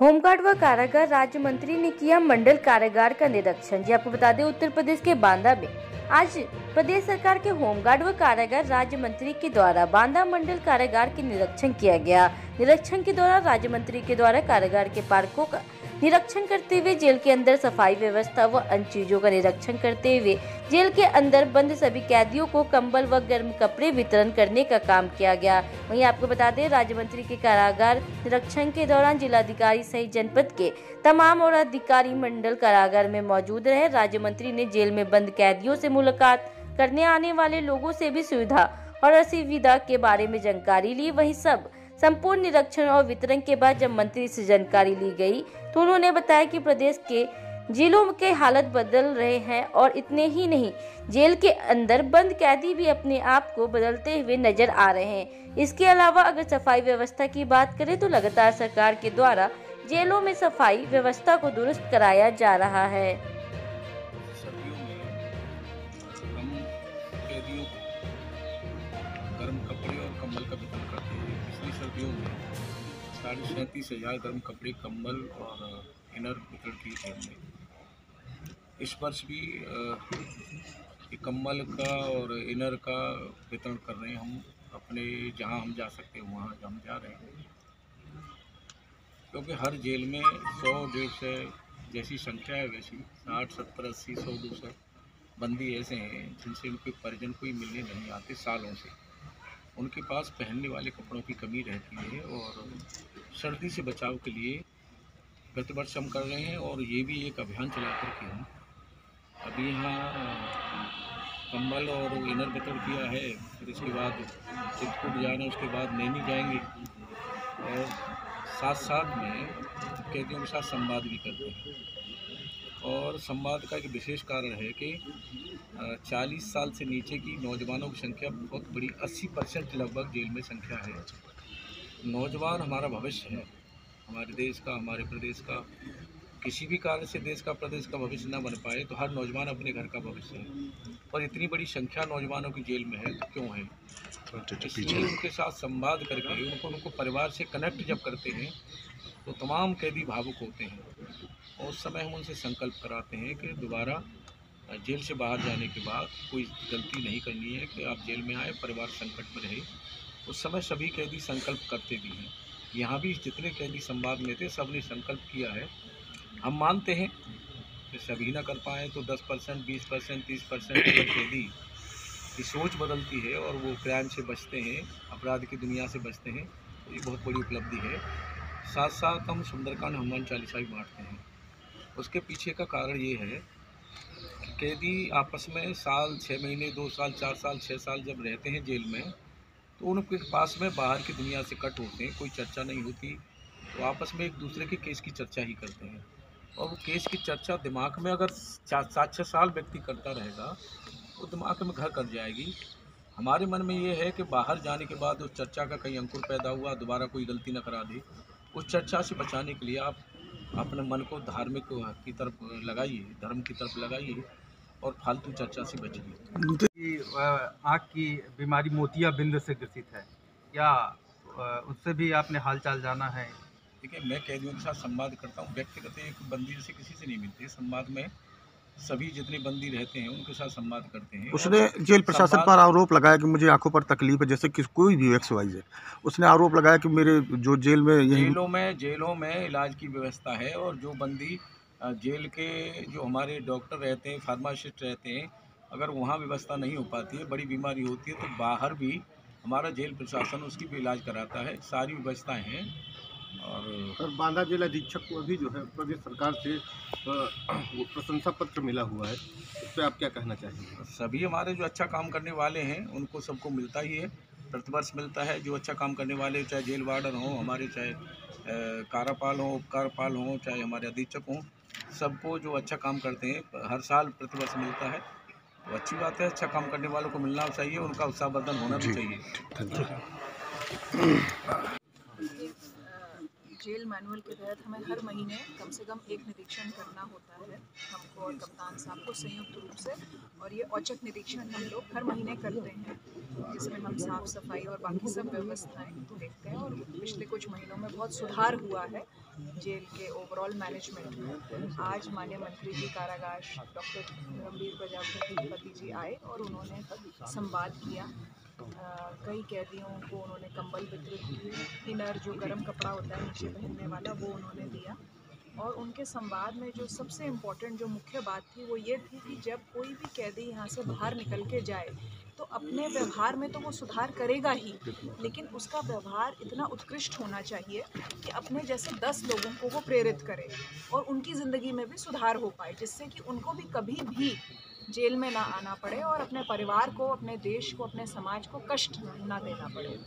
Home guard व कारागार राज्य मंत्री ने किया मंडल कारागार का निरीक्षण। जी आपको बता दें, उत्तर प्रदेश के बांदा में आज प्रदेश सरकार के होमगार्ड व कारागार राज्य मंत्री के द्वारा बांदा मंडल कारागार के निरीक्षण किया गया। निरीक्षण के दौरान राज्य मंत्री के द्वारा कारागार के पार्कों का निरीक्षण करते हुए जेल के अंदर सफाई व्यवस्था व अन्य चीजों का निरीक्षण करते हुए जेल के अंदर बंद सभी कैदियों को कंबल व गर्म कपड़े वितरण करने का काम किया गया। वहीं आपको बता दें, राज्य मंत्री के कारागार निरीक्षण के दौरान जिलाधिकारी सहित जनपद के तमाम और अधिकारी मंडल कारागार में मौजूद रहे। राज्य मंत्री ने जेल में बंद कैदियों से मुलाकात करने आने वाले लोगों से भी सुविधा और असुविधा के बारे में जानकारी ली। वहीं संपूर्ण निरीक्षण और वितरण के बाद जब मंत्री से जानकारी ली गई तो उन्होंने बताया कि प्रदेश के जेलों के हालत बदल रहे हैं और इतने ही नहीं, जेल के अंदर बंद कैदी भी अपने आप को बदलते हुए नजर आ रहे हैं। इसके अलावा अगर सफाई व्यवस्था की बात करें तो लगातार सरकार के द्वारा जेलों में सफाई व्यवस्था को दुरुस्त कराया जा रहा है। गर्म कपड़े और कंबल का वितरण करते हैं। पिछली सर्दियों में 37,500 गर्म कपड़े, कंबल और इनर वितरण किए थे हमने। इस वर्ष भी कंबल का और इनर का वितरण कर रहे हैं। हम अपने जहां हम जा सकते हैं वहां हम जा रहे हैं, क्योंकि हर जेल में 100-150 जैसी संख्या है, वैसी 60, 70, 80, 100, 200 बंदी ऐसे हैं जिनसे उनके परिजन कोई मिलने नहीं आते सालों से। उनके पास पहनने वाले कपड़ों की कमी रहती है और सर्दी से बचाव के लिए प्रतिवर्ष हम कर रहे हैं। और ये भी एक अभियान चला करके हम अभी यहाँ कंबल और इनर वितरण किया है। फिर इसके बाद चित्रकूट जाना, उसके बाद नैनी जाएंगे और साथ साथ में कैदियों के साथ संवाद भी करते हैं। और संवाद का एक विशेष कारण है कि 40 साल से नीचे की नौजवानों की संख्या बहुत बड़ी, 80% लगभग जेल में संख्या है। नौजवान हमारा भविष्य है, हमारे देश का, हमारे प्रदेश का। किसी भी कारण से देश का, प्रदेश का भविष्य न बन पाए तो हर नौजवान अपने घर का भविष्य है। और इतनी बड़ी संख्या नौजवानों की जेल में है तो क्यों है? इसलिए उनके साथ संवाद करके उनको परिवार से कनेक्ट जब करते हैं तो तमाम कैदी भावुक होते हैं। और उस समय हम उनसे संकल्प कराते हैं कि दोबारा जेल से बाहर जाने के बाद कोई गलती नहीं करनी है, कि आप जेल में आए, परिवार संकट में रहे। उस समय सभी कैदी संकल्प करते भी हैं। यहाँ भी जितने कैदी संवाद में थे सब ने संकल्प किया है। हम मानते हैं कि सभी ना कर पाएँ तो 10%, 20%, 30% अगर कैदी की सोच बदलती है और वो क्राइम से बचते हैं, अपराध की दुनिया से बचते हैं, तो ये बहुत बड़ी उपलब्धि है। साथ साथ हम सुंदरकांड हनुमान चालीसा भी बाँटते हैं। उसके पीछे का कारण ये है कि कैदी आपस में साल, 6 महीने, 2 साल, 4 साल, 6 साल जब रहते हैं जेल में तो उनके पास में बाहर की दुनिया से कट होते हैं, कोई चर्चा नहीं होती, तो आपस में एक दूसरे के केस की चर्चा ही करते हैं। और वो केस की चर्चा दिमाग में अगर 7-6 साल व्यक्ति करता रहेगा तो दिमाग में घर कर जाएगी। हमारे मन में ये है कि बाहर जाने के बाद उस चर्चा का कहीं अंकुर पैदा हुआ, दोबारा कोई गलती न करा दे। उस चर्चा से बचाने के लिए आप अपने मन को धार्मिक की तरफ लगाइए, धर्म की तरफ लगाइए और फालतू चर्चा से बचिए। आँख की बीमारी मोतियाबिंद से ग्रसित है, क्या उससे भी आपने हालचाल जाना है? देखिए, मैं कैदियों के साथ संवाद करता हूँ। व्यक्तिगत एक बंदी से किसी से नहीं मिलती। संवाद में सभी जितने बंदी रहते हैं उनके साथ संवाद करते हैं। उसने जेल प्रशासन पर आरोप लगाया कि मुझे आंखों पर तकलीफ है, जैसे कि कोई भी XYZ, उसने आरोप लगाया कि मेरे जो जेल में जेलों में इलाज की व्यवस्था है। और जो बंदी जेल के जो हमारे डॉक्टर रहते हैं, फार्मासिस्ट रहते हैं, अगर वहाँ व्यवस्था नहीं हो पाती है, बड़ी बीमारी होती है, तो बाहर भी हमारा जेल प्रशासन उसकी भी इलाज कराता है। सारी व्यवस्थाएँ हैं। और बांदा जिला अधीक्षक को अभी जो है प्रदेश सरकार से प्रशंसा पत्र मिला हुआ है, इस पर आप क्या कहना चाहेंगे? सभी हमारे जो अच्छा काम करने वाले हैं उनको सबको मिलता ही है, प्रतिवर्ष मिलता है। जो अच्छा काम करने वाले, चाहे जेल वार्डन हो हमारे, चाहे कारापाल हो, उपकारपाल हो, चाहे हमारे अधीक्षक हों, सबको जो अच्छा काम करते हैं हर साल प्रतिवर्ष मिलता है। तो अच्छी बात है, अच्छा काम करने वालों को मिलना चाहिए, उनका उत्साहवर्धन होना भी चाहिए। जेल मैनुअल के तहत हमें हर महीने कम से कम एक निरीक्षण करना होता है, हमको और कप्तान साहब को संयुक्त रूप से। और ये औचक निरीक्षण हम लोग हर महीने करते हैं। जिसमें हम साफ़ सफाई और बाकी सब व्यवस्थाएं देखते हैं। और पिछले कुछ महीनों में बहुत सुधार हुआ है जेल के ओवरऑल मैनेजमेंट में। आज माननीय मंत्री जी कारागार डॉक्टर रणबीर प्रजापति जी आए और उन्होंने संवाद किया। कई कैदियों को उन्होंने कंबल वितरित किए, इनर जो गर्म कपड़ा होता है नीचे पहनने वाला वो उन्होंने दिया। और उनके संवाद में जो सबसे इम्पोर्टेंट जो मुख्य बात थी वो ये थी कि जब कोई भी कैदी यहाँ से बाहर निकल के जाए तो अपने व्यवहार में तो वो सुधार करेगा ही, लेकिन उसका व्यवहार इतना उत्कृष्ट होना चाहिए कि अपने जैसे 10 लोगों को वो प्रेरित करे और उनकी ज़िंदगी में भी सुधार हो पाए, जिससे कि उनको भी कभी भी जेल में ना आना पड़े और अपने परिवार को, अपने देश को, अपने समाज को कष्ट ना देना पड़े।